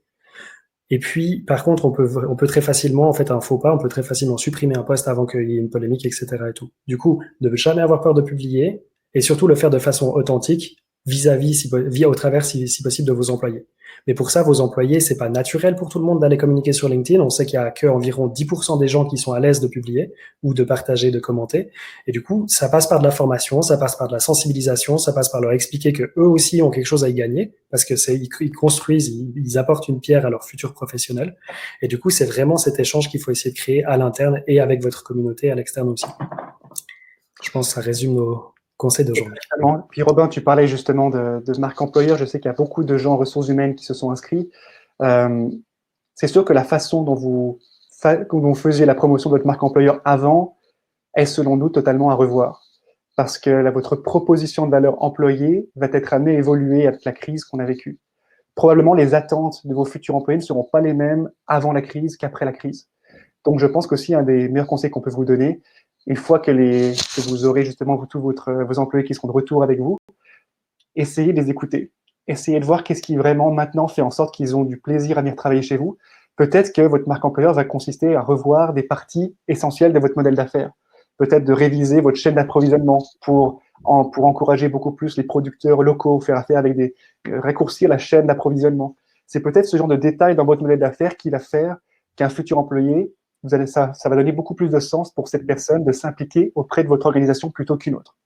Et puis, par contre, on peut très facilement, en fait, un faux pas, on peut très facilement supprimer un post avant qu'il y ait une polémique, etc. et tout. Du coup, ne jamais avoir peur de publier et surtout le faire de façon authentique vis-à-vis, au travers, si possible, de vos employés. Mais pour ça, vos employés, c'est pas naturel pour tout le monde d'aller communiquer sur LinkedIn. On sait qu'il y a que environ 10% des gens qui sont à l'aise de publier ou de partager, de commenter. Et du coup, ça passe par de la formation, ça passe par de la sensibilisation, ça passe par leur expliquer que eux aussi ont quelque chose à y gagner parce que ils construisent, ils apportent une pierre à leur futur professionnel. Et du coup, c'est vraiment cet échange qu'il faut essayer de créer à l'interne et avec votre communauté à l'externe aussi. Je pense que ça résume nos conseils d'aujourd'hui. Exactement. Puis Robin, tu parlais justement de marque employeur. Je sais qu'il y a beaucoup de gens en ressources humaines qui se sont inscrits. C'est sûr que la façon dont vous faisiez la promotion de votre marque employeur avant est, selon nous, totalement à revoir. Parce que votre proposition de valeur employée va être amenée à évoluer avec la crise qu'on a vécue. Probablement, les attentes de vos futurs employés ne seront pas les mêmes avant la crise qu'après la crise. Donc, je pense qu'aussi, un des meilleurs conseils qu'on peut vous donner, une fois que vous aurez justement tous vos employés qui seront de retour avec vous, essayez de les écouter. Essayez de voir qu'est-ce qui vraiment maintenant fait en sorte qu'ils ont du plaisir à venir travailler chez vous. Peut-être que votre marque employeur va consister à revoir des parties essentielles de votre modèle d'affaires. Peut-être de réviser votre chaîne d'approvisionnement pour encourager beaucoup plus les producteurs locaux, faire affaire avec raccourcir la chaîne d'approvisionnement. C'est peut-être ce genre de détail dans votre modèle d'affaires qui va faire qu'un futur employé, ça va donner beaucoup plus de sens pour cette personne de s'impliquer auprès de votre organisation plutôt qu'une autre.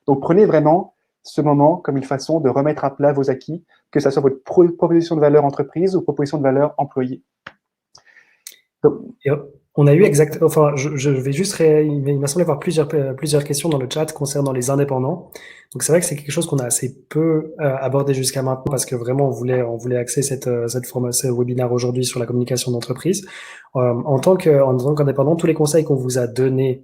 Donc, prenez vraiment ce moment comme une façon de remettre à plat vos acquis, que ce soit votre proposition de valeur entreprise ou proposition de valeur employé. Donc, on a eu je vais juste, il m'a semblé avoir plusieurs questions dans le chat concernant les indépendants. Donc c'est vrai que c'est quelque chose qu'on a assez peu abordé jusqu'à maintenant parce que vraiment on voulait axer ce webinaire aujourd'hui sur la communication d'entreprise. En tant qu'indépendant, tous les conseils qu'on vous a donnés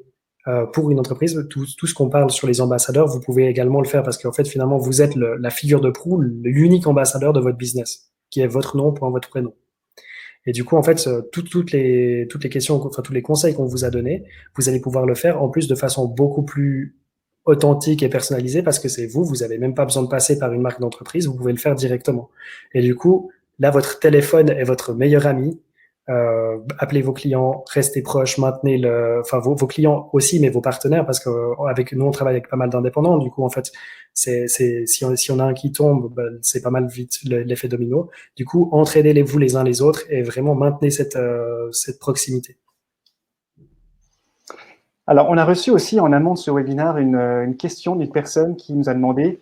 pour une entreprise, tout ce qu'on parle sur les ambassadeurs, vous pouvez également le faire parce qu'en fait finalement vous êtes la figure de proue, l'unique ambassadeur de votre business, qui est votre nom, votre prénom. Et du coup, en fait, toutes les questions, enfin tous les conseils qu'on vous a donnés, vous allez pouvoir le faire en plus de façon beaucoup plus authentique et personnalisée parce que c'est vous, vous avez même pas besoin de passer par une marque d'entreprise, vous pouvez le faire directement. Et du coup, là, votre téléphone est votre meilleur ami. Appelez vos clients, restez proches, maintenez vos clients aussi, mais vos partenaires, parce que avec nous on travaille avec pas mal d'indépendants. Du coup, en fait, si on a un qui tombe, ben, c'est pas mal vite l'effet domino. Du coup, entraidez-vous les uns les autres et vraiment maintenez cette proximité. Alors, on a reçu aussi en amont de ce webinaire une question d'une personne qui nous a demandé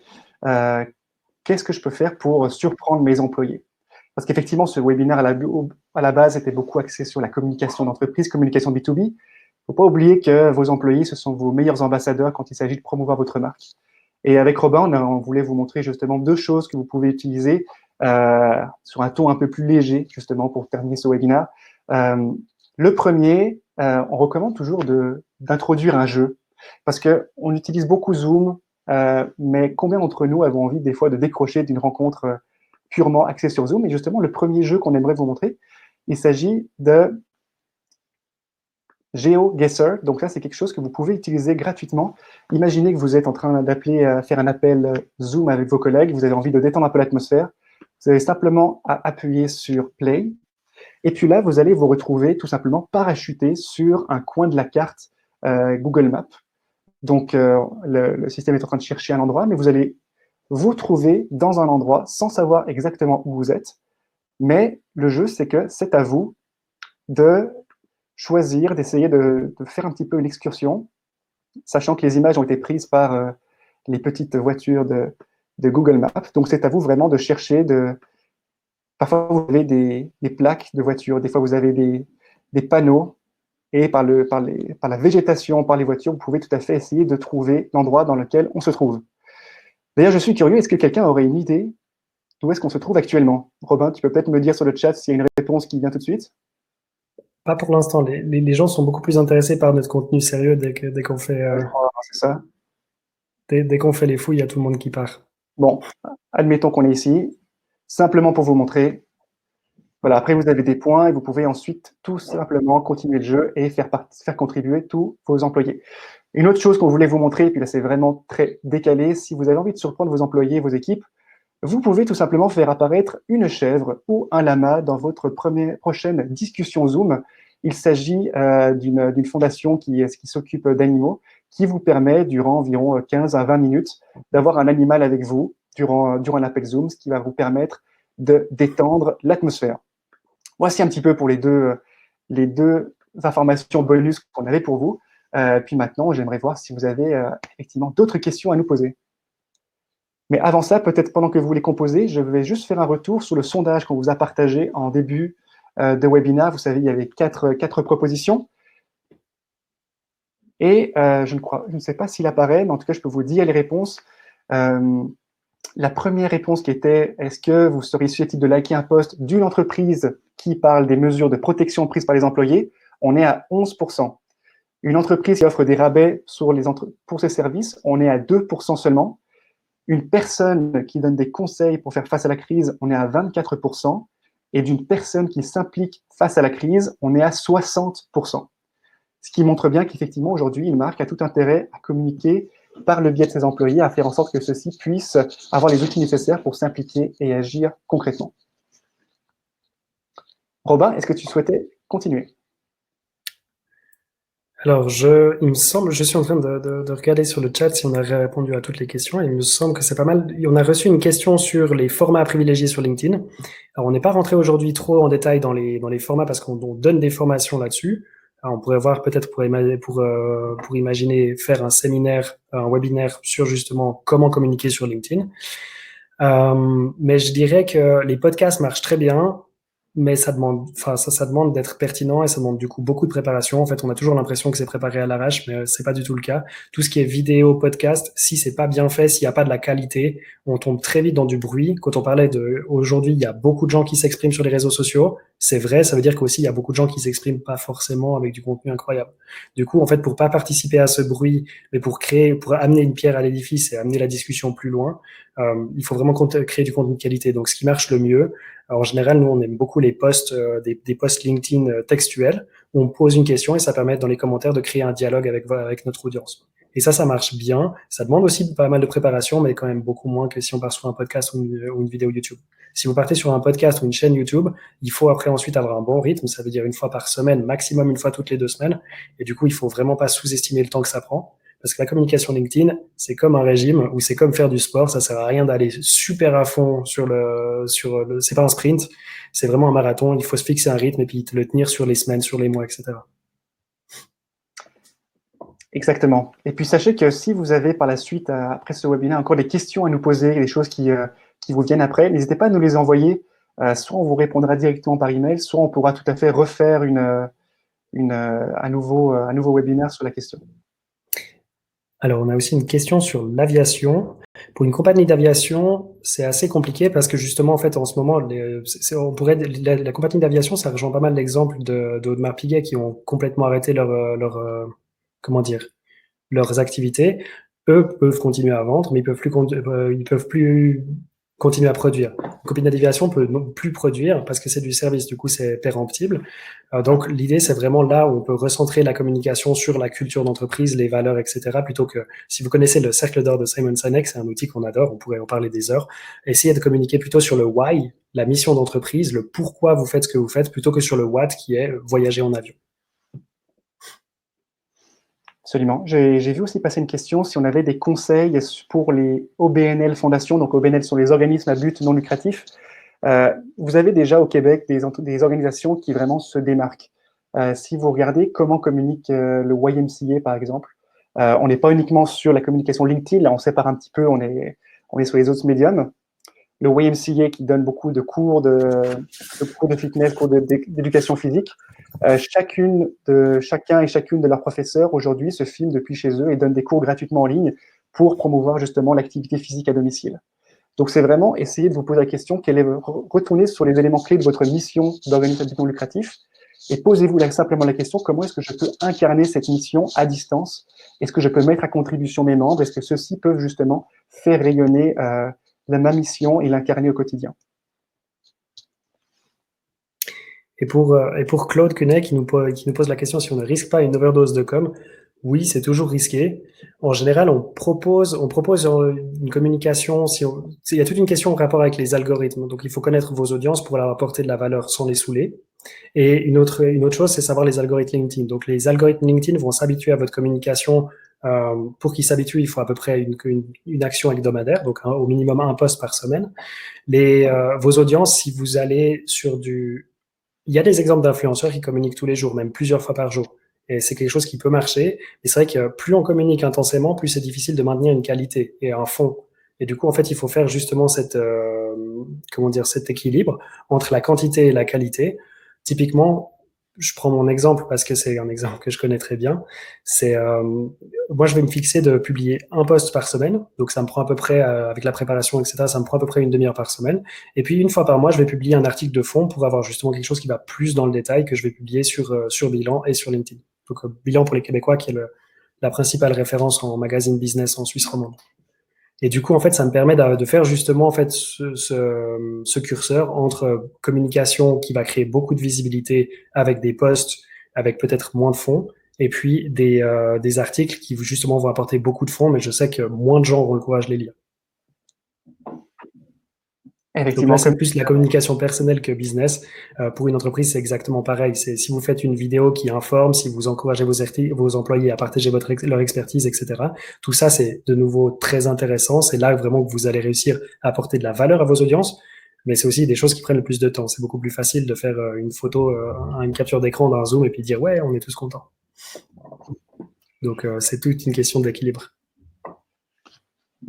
qu'est-ce que je peux faire pour surprendre mes employés? Parce qu'effectivement, ce webinaire à la base était beaucoup axé sur la communication d'entreprise, communication B2B. Il ne faut pas oublier que vos employés, ce sont vos meilleurs ambassadeurs quand il s'agit de promouvoir votre marque. Et avec Robin, on voulait vous montrer justement 2 choses que vous pouvez utiliser sur un ton un peu plus léger, justement, pour terminer ce webinaire. Le premier, on recommande toujours d'introduire un jeu, parce qu'on utilise beaucoup Zoom, mais combien d'entre nous avons envie des fois de décrocher d'une rencontre purement axée sur Zoom? Et justement, le premier jeu qu'on aimerait vous montrer, il s'agit de GeoGuessr. Donc ça, c'est quelque chose que vous pouvez utiliser gratuitement. Imaginez que vous êtes en train faire un appel Zoom avec vos collègues, vous avez envie de détendre un peu l'atmosphère. Vous avez simplement à appuyer sur Play. Et puis là, vous allez vous retrouver tout simplement parachuté sur un coin de la carte Google Maps. Donc, le système est en train de chercher un endroit, mais vous allez vous trouver dans un endroit sans savoir exactement où vous êtes. Mais le jeu, c'est que c'est à vous de choisir, d'essayer de faire un petit peu une excursion, sachant que les images ont été prises par les petites voitures de Google Maps. Donc, c'est à vous vraiment de chercher. Parfois, vous avez des plaques de voitures, des fois, vous avez des panneaux, et par la végétation, par les voitures, vous pouvez tout à fait essayer de trouver l'endroit dans lequel on se trouve. D'ailleurs, je suis curieux, est-ce que quelqu'un aurait une idée d'où est-ce qu'on se trouve actuellement? Robin, tu peux peut-être me dire sur le chat s'il y a une réponse qui vient tout de suite? Pas pour l'instant. Les gens sont beaucoup plus intéressés par notre contenu sérieux dès qu'on fait, C'est ça. dès qu'on fait les fouilles, il y a tout le monde qui part. Bon, admettons qu'on est ici, simplement pour vous montrer. Voilà, après, vous avez des points et vous pouvez ensuite tout simplement continuer le jeu et faire contribuer tous vos employés. Une autre chose qu'on voulait vous montrer, et puis là, c'est vraiment très décalé, si vous avez envie de surprendre vos employés, vos équipes, vous pouvez tout simplement faire apparaître une chèvre ou un lama dans votre prochaine discussion Zoom. Il s'agit d'une fondation qui s'occupe d'animaux, qui vous permet, durant environ 15 à 20 minutes, d'avoir un animal avec vous durant l'appel Zoom, ce qui va vous permettre de détendre l'atmosphère. Voici un petit peu pour les deux informations bonus qu'on avait pour vous. Puis maintenant, j'aimerais voir si vous avez effectivement d'autres questions à nous poser. Mais avant ça, peut-être pendant que vous les composez, je vais juste faire un retour sur le sondage qu'on vous a partagé en début de webinaire. Vous savez, il y avait quatre propositions. Et je ne sais pas s'il apparaît, mais en tout cas, je peux vous dire les réponses. La première réponse qui était « Est-ce que vous seriez susceptible de liker un post d'une entreprise qui parle des mesures de protection prises par les employés ?» On est à 11%. Une entreprise qui offre des rabais pour ses services, on est à 2% seulement. Une personne qui donne des conseils pour faire face à la crise, on est à 24%. Et d'une personne qui s'implique face à la crise, on est à 60%. Ce qui montre bien qu'effectivement, aujourd'hui, une marque a tout intérêt à communiquer par le biais de ses employés, à faire en sorte que ceux-ci puissent avoir les outils nécessaires pour s'impliquer et agir concrètement. Robin, est-ce que tu souhaitais continuer ? Alors, il me semble, je suis en train de regarder sur le chat si on a répondu à toutes les questions. Il me semble que c'est pas mal. On a reçu une question sur les formats à privilégier sur LinkedIn. Alors, on n'est pas rentré aujourd'hui trop en détail dans les formats parce qu'on donne des formations là-dessus. Alors, on pourrait voir peut-être pour imaginer faire un séminaire, un webinaire sur justement comment communiquer sur LinkedIn. Mais je dirais que les podcasts marchent très bien. Mais ça demande d'être pertinent et ça demande du coup beaucoup de préparation. En fait, on a toujours l'impression que c'est préparé à l'arrache, mais c'est pas du tout le cas. Tout ce qui est vidéo, podcast, si c'est pas bien fait, s'il y a pas de la qualité, on tombe très vite dans du bruit. Quand on parlait aujourd'hui, il y a beaucoup de gens qui s'expriment sur les réseaux sociaux. C'est vrai, ça veut dire qu'aussi il y a beaucoup de gens qui s'expriment pas forcément avec du contenu incroyable. Du coup, en fait, pour pas participer à ce bruit, mais pour amener une pierre à l'édifice et amener la discussion plus loin, il faut vraiment créer du contenu de qualité. Donc, ce qui marche le mieux, en général, nous, on aime beaucoup les posts, des posts LinkedIn textuels où on pose une question et ça permet dans les commentaires de créer un dialogue avec notre audience. Et ça marche bien. Ça demande aussi pas mal de préparation, mais quand même beaucoup moins que si on part sur un podcast ou une vidéo YouTube. Si vous partez sur un podcast ou une chaîne YouTube, il faut après ensuite avoir un bon rythme. Ça veut dire une fois par semaine, maximum une fois toutes les 2 semaines. Et du coup, il faut vraiment pas sous-estimer le temps que ça prend. Parce que la communication LinkedIn, c'est comme un régime ou c'est comme faire du sport. Ça sert à rien d'aller super à fond c'est pas un sprint. C'est vraiment un marathon. Il faut se fixer un rythme et puis le tenir sur les semaines, sur les mois, etc. Exactement. Et puis sachez que si vous avez par la suite, après ce webinaire, encore des questions à nous poser, des choses qui vous viennent après, n'hésitez pas à nous les envoyer. Soit on vous répondra directement par email, soit on pourra tout à fait refaire un nouveau webinaire sur la question. Alors, on a aussi une question sur l'aviation. Pour une compagnie d'aviation, c'est assez compliqué parce que justement, en fait, en ce moment, la compagnie d'aviation, ça rejoint pas mal l'exemple d'Audemars Piguet qui ont complètement arrêté leurs activités. Eux peuvent continuer à vendre, mais ils peuvent plus continuer à produire. Une compagnie d'aviation peut non plus produire parce que c'est du service, du coup c'est péremptible. Donc l'idée c'est vraiment là où on peut recentrer la communication sur la culture d'entreprise, les valeurs, etc. Plutôt que, si vous connaissez le cercle d'or de Simon Sinek, c'est un outil qu'on adore, on pourrait en parler des heures. Essayez de communiquer plutôt sur le why, la mission d'entreprise, le pourquoi vous faites ce que vous faites, plutôt que sur le what qui est voyager en avion. Absolument. J'ai vu aussi passer une question si on avait des conseils pour les OBNL Fondations. Donc, OBNL sont les organismes à but non lucratif. Vous avez déjà au Québec des organisations qui vraiment se démarquent. Si vous regardez comment communique le YMCA, par exemple, on n'est pas uniquement sur la communication LinkedIn, là on sépare un petit peu, on est sur les autres médiums. Le YMCA qui donne beaucoup de cours de fitness, cours d'éducation physique. Chacun et chacune de leurs professeurs aujourd'hui se filment depuis chez eux et donnent des cours gratuitement en ligne pour promouvoir justement l'activité physique à domicile. Donc c'est vraiment essayer de vous poser la question, retourner sur les éléments clés de votre mission d'organisme à but non lucratif et posez-vous simplement la question, comment est-ce que je peux incarner cette mission à distance? Est-ce que je peux mettre à contribution mes membres? Est-ce que ceux-ci peuvent justement faire rayonner ma mission et l'incarner au quotidien? Et pour Claude Cunet qui nous pose la question si on ne risque pas une overdose de com, oui, c'est toujours risqué. En général, on propose une communication. Il y a toute une question en rapport avec les algorithmes. Donc, il faut connaître vos audiences pour leur apporter de la valeur sans les saouler. Et une autre chose, c'est savoir les algorithmes LinkedIn. Donc, les algorithmes LinkedIn vont s'habituer à votre communication Pour qu'ils s'habituent, il faut à peu près une action hebdomadaire, donc au minimum un post par semaine. Vos audiences, si vous allez sur il y a des exemples d'influenceurs qui communiquent tous les jours, même plusieurs fois par jour. Et c'est quelque chose qui peut marcher. Et c'est vrai que plus on communique intensément, plus c'est difficile de maintenir une qualité et un fond. Et du coup, en fait, il faut faire justement cet équilibre entre la quantité et la qualité. Typiquement, je prends mon exemple parce que c'est un exemple que je connais très bien. C'est moi, je vais me fixer de publier un post par semaine. Donc, ça me prend à peu près, avec la préparation, etc., ça me prend à peu près une demi-heure par semaine. Et puis, une fois par mois, je vais publier un article de fond pour avoir justement quelque chose qui va plus dans le détail que je vais publier sur Bilan et sur LinkedIn. Donc, Bilan pour les Québécois, qui est la principale référence en magazine business en Suisse romande. Et du coup, en fait, ça me permet de faire justement en fait ce curseur entre communication qui va créer beaucoup de visibilité avec des posts, avec peut-être moins de fonds, et puis des articles qui justement vont apporter beaucoup de fonds, mais je sais que moins de gens auront le courage de les lire. Donc là, Effectivement, c'est comme plus la communication personnelle que business. Pour une entreprise, c'est exactement pareil. C'est si vous faites une vidéo qui informe, si vous encouragez vos employés à partager leur expertise, etc. Tout ça, c'est de nouveau très intéressant. C'est là vraiment que vous allez réussir à apporter de la valeur à vos audiences. Mais c'est aussi des choses qui prennent le plus de temps. C'est beaucoup plus facile de faire une photo, une capture d'écran d'un Zoom et puis dire ouais, on est tous contents. Donc c'est toute une question d'équilibre.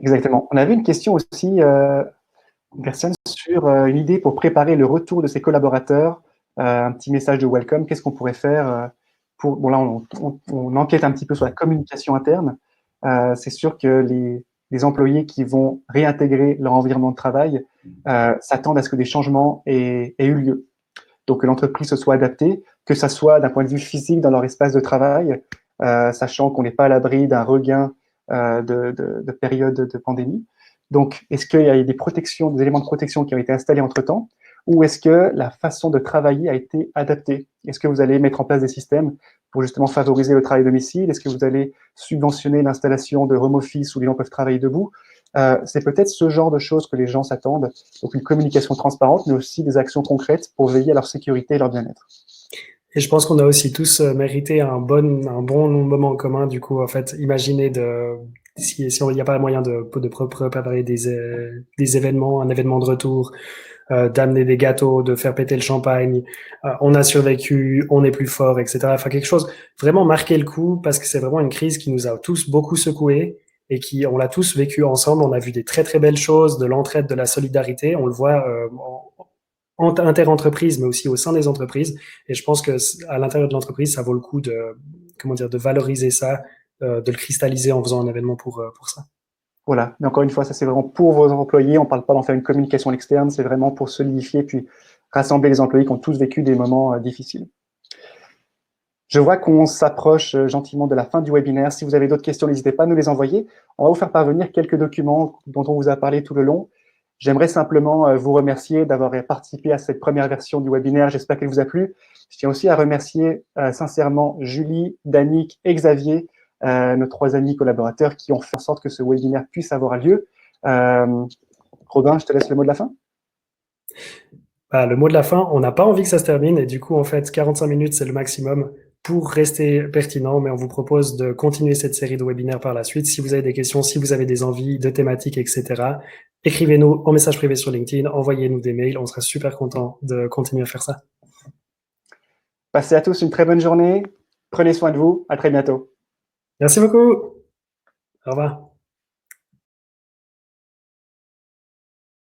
exactement. On avait une question aussi, une personne sur une idée pour préparer le retour de ses collaborateurs, un petit message de welcome. Qu'est-ce qu'on pourrait faire pour… Bon, là, on enquête un petit peu sur la communication interne. C'est sûr que les employés qui vont réintégrer leur environnement de travail s'attendent à ce que des changements aient eu lieu. Donc, que l'entreprise se soit adaptée, que ça soit d'un point de vue physique dans leur espace de travail, sachant qu'on n'est pas à l'abri d'un regain de période de pandémie. Donc, est-ce qu'il y a des protections, des éléments de protection qui ont été installés entre-temps, ou est-ce que la façon de travailler a été adaptée? Est-ce que vous allez mettre en place des systèmes pour justement favoriser le travail à domicile? Est-ce que vous allez subventionner l'installation de home office où les gens peuvent travailler debout? C'est peut-être ce genre de choses que les gens s'attendent. Donc, une communication transparente, mais aussi des actions concrètes pour veiller à leur sécurité et leur bien-être. Et je pense qu'on a aussi tous mérité un bon moment commun. Du coup, en fait, imaginez si il n'y a pas moyen de préparer des événements, un événement de retour, d'amener des gâteaux, de faire péter le champagne, on a survécu, on est plus fort, etc. Enfin, quelque chose, vraiment marquer le coup parce que c'est vraiment une crise qui nous a tous beaucoup secoués et on l'a tous vécu ensemble. On a vu des très, très belles choses, de l'entraide, de la solidarité. On le voit inter-entreprises, mais aussi au sein des entreprises. Et je pense que à l'intérieur de l'entreprise, ça vaut le coup de valoriser ça, de le cristalliser en faisant un événement pour ça. Voilà. Mais encore une fois, ça c'est vraiment pour vos employés. On ne parle pas d'en faire une communication externe. C'est vraiment pour solidifier puis rassembler les employés qui ont tous vécu des moments difficiles. Je vois qu'on s'approche gentiment de la fin du webinaire. Si vous avez d'autres questions, n'hésitez pas à nous les envoyer. On va vous faire parvenir quelques documents dont on vous a parlé tout le long. J'aimerais simplement vous remercier d'avoir participé à cette première version du webinaire. J'espère qu'elle vous a plu. Je tiens aussi à remercier sincèrement Julie, Danick et Xavier, nos 3 amis collaborateurs qui ont fait en sorte que ce webinaire puisse avoir lieu. Robin, je te laisse le mot de la fin. Le mot de la fin, on n'a pas envie que ça se termine et du coup, en fait, 45 minutes, c'est le maximum pour rester pertinent, mais on vous propose de continuer cette série de webinaires par la suite. Si vous avez des questions, si vous avez des envies de thématiques, etc., écrivez-nous en message privé sur LinkedIn, envoyez-nous des mails, on sera super content de continuer à faire ça. Passez à tous une très bonne journée. Prenez soin de vous. À très bientôt. Merci beaucoup. Au revoir.